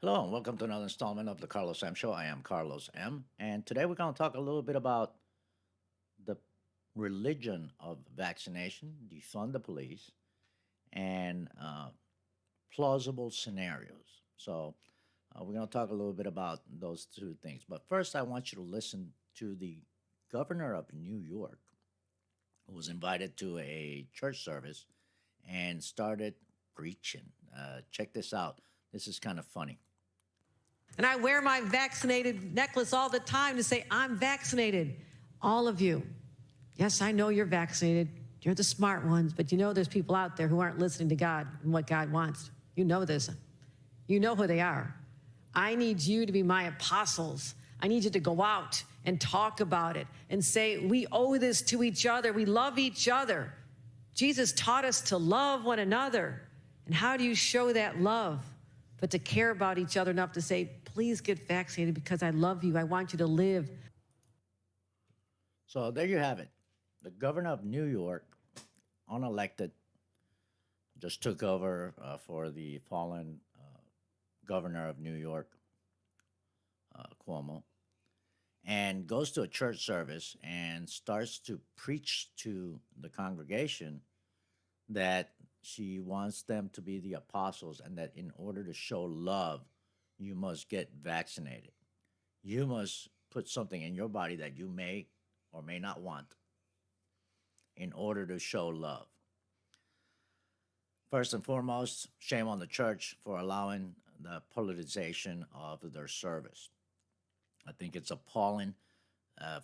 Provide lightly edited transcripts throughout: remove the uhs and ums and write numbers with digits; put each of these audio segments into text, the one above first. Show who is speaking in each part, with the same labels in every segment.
Speaker 1: Hello, and welcome to another installment of the Carlos M Show. I am Carlos M, and today we're going to talk a little bit about the religion of vaccination, defund the police, and plausible scenarios. So, we're going to talk a little bit about those two things. But first, I want you to listen to the governor of New York, who was invited to a church service and started preaching. Check this out. This is kind of funny.
Speaker 2: And I wear my vaccinated necklace all the time to say, I'm vaccinated. All of you. Yes, I know you're vaccinated. You're the smart ones, but you know there's people out there who aren't listening to God and what God wants. You know this. You know who they are. I need you to be my apostles. I need you to go out and talk about it and say, we owe this to each other. We love each other. Jesus taught us to love one another. And how do you show that love? But to care about each other enough to say, please get vaccinated because I love you. I want you to live.
Speaker 1: So there you have it. The governor of New York, unelected, just took over for the fallen governor of New York, Cuomo, and goes to a church service and starts to preach to the congregation that she wants them to be the apostles and that in order to show love, you must get vaccinated. You must put something in your body that you may or may not want in order to show love. First and foremost, shame on the church for allowing the politicization of their service. I think it's appalling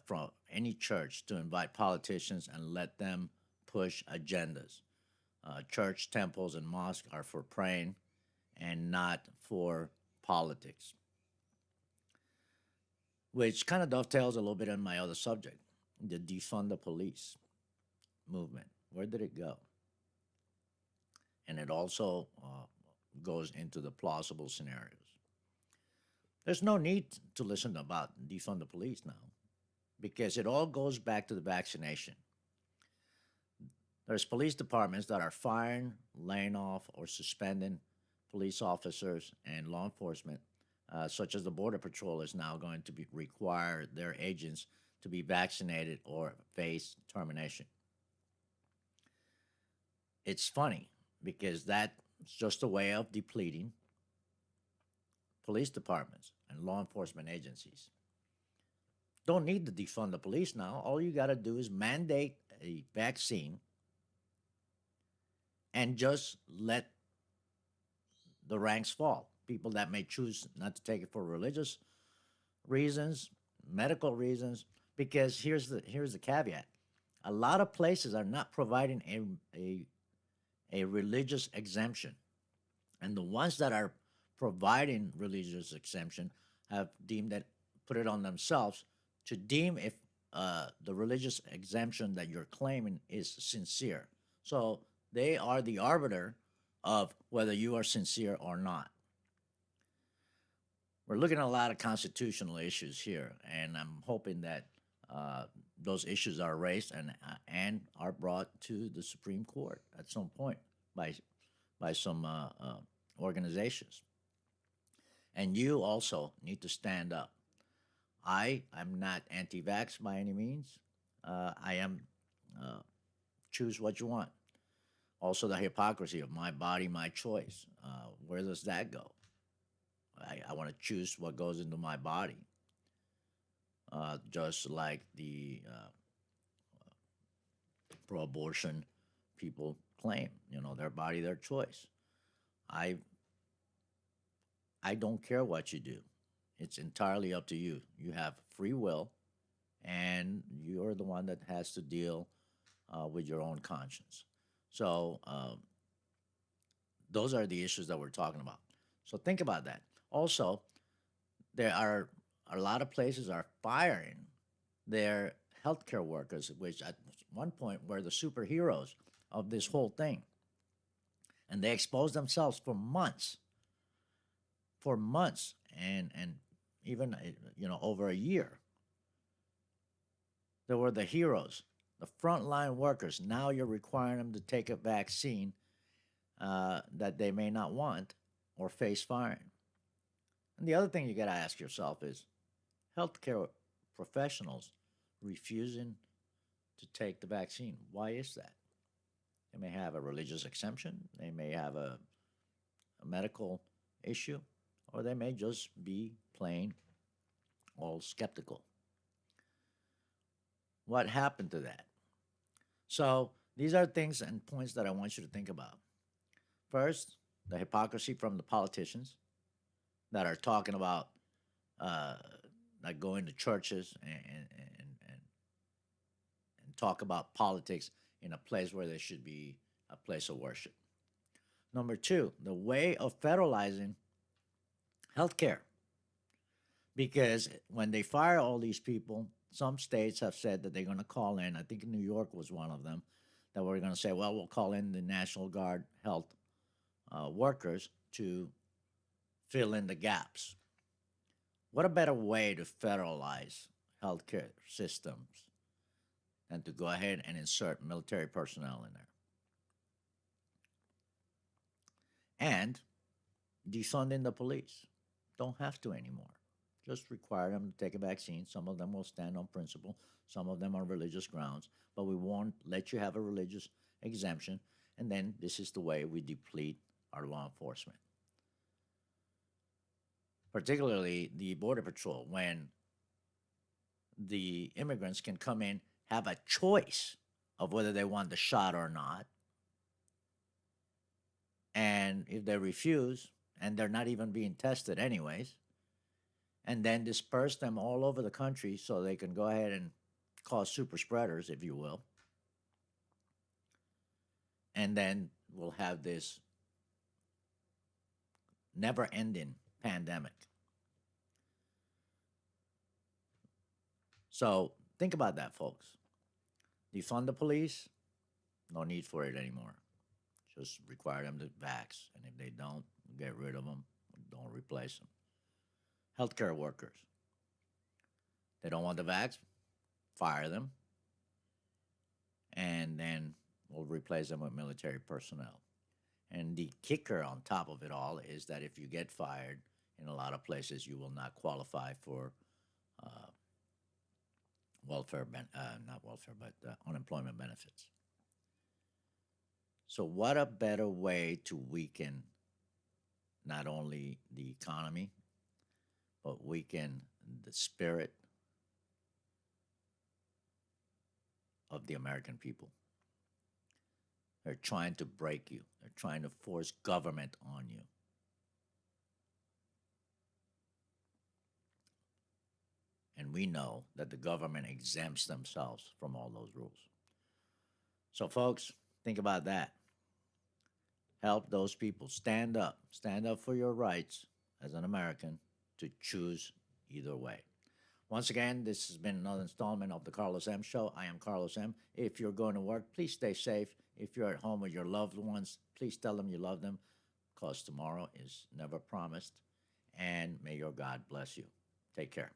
Speaker 1: from any church to invite politicians and let them push agendas. Church, temples, and mosques are for praying and not for politics, which kind of dovetails a little bit on my other subject, the defund the police movement. Where did it go? And it also goes into the plausible scenarios. There's no need to listen about defund the police now because it all goes back to the vaccination. There's police departments that are firing, laying off, or suspending police officers and law enforcement, such as the Border Patrol is now going to require their agents to be vaccinated or face termination. It's funny because that's just a way of depleting police departments and law enforcement agencies. Don't need to defund the police now. All you got to do is mandate a vaccine and just let the ranks fall. People that may choose not to take it for religious reasons, medical reasons, because here's the caveat. A lot of places are not providing a religious exemption. And the ones that are providing religious exemption have deemed that put it on themselves to deem if the religious exemption that you're claiming is sincere. So they are the arbiter of whether you are sincere or not. We're looking at a lot of constitutional issues here, and I'm hoping that uh, those issues are raised and are brought to the Supreme Court at some point by some organizations. And you also need to stand up. I am not anti-vax by any means. I am uh, choose what you want. Also, the hypocrisy of my body, my choice. Where does that go? I want to choose what goes into my body, just like the pro-abortion people claim. You know, their body, their choice. I I don't care what you do. It's entirely up to you. You have free will, and you're the one that has to deal with your own conscience. So those are the issues that we're talking about. So think about that. Also, there are a lot of places are firing their healthcare workers, which at one point were the superheroes of this whole thing, and they exposed themselves for months, and even over a year. They were the heroes, the frontline workers. Now you're requiring them to take a vaccine that they may not want or face firing. And the other thing you got to ask yourself is healthcare professionals refusing to take the vaccine. Why is that? They may have a religious exemption, they may have a medical issue, or they may just be plain all skeptical. What happened to that? So these are things and points that I want you to think about. First, the hypocrisy from the politicians that are talking about uh, like going to churches and talk about politics in a place where there should be a place of worship. Number two, the way of federalizing healthcare. Because when they fire all these people, some states have said that they're going to call in. I think New York was one of them that we're going to say, well, we'll call in the National Guard health workers to fill in the gaps. What a better way to federalize healthcare systems than to go ahead and insert military personnel in there and defunding the police? Don't have to anymore. Just require them to take a vaccine. Some of them will stand on principle, some of them on religious grounds, but we won't let you have a religious exemption. And then this is the way we deplete our law enforcement, particularly the Border Patrol, when the immigrants can come in, have a choice of whether they want the shot or not. And if they refuse, and they're not even being tested anyways, and then disperse them all over the country so they can go ahead and cause super spreaders, if you will. And then we'll have this never ending pandemic. So think about that, folks. Defund the police, no need for it anymore. Just require them to vax. And if they don't, get rid of them, don't replace them. Healthcare workers, they don't want the vax, fire them, and then we'll replace them with military personnel. And the kicker on top of it all is that if you get fired, in a lot of places, you will not qualify for uh, not welfare, but unemployment benefits. So, what a better way to weaken not only the economy, but weaken the spirit of the American people. They're trying to break you. They're trying to force government on you. And we know that the government exempts themselves from all those rules. So, folks, think about that. Help those people. Stand up. Stand up for your rights as an American to choose either way. Once again, this has been another installment of the Carlos M. Show. I am Carlos M. If you're going to work, please stay safe. If you're at home with your loved ones, please tell them you love them, because tomorrow is never promised. And may your God bless you. Take care.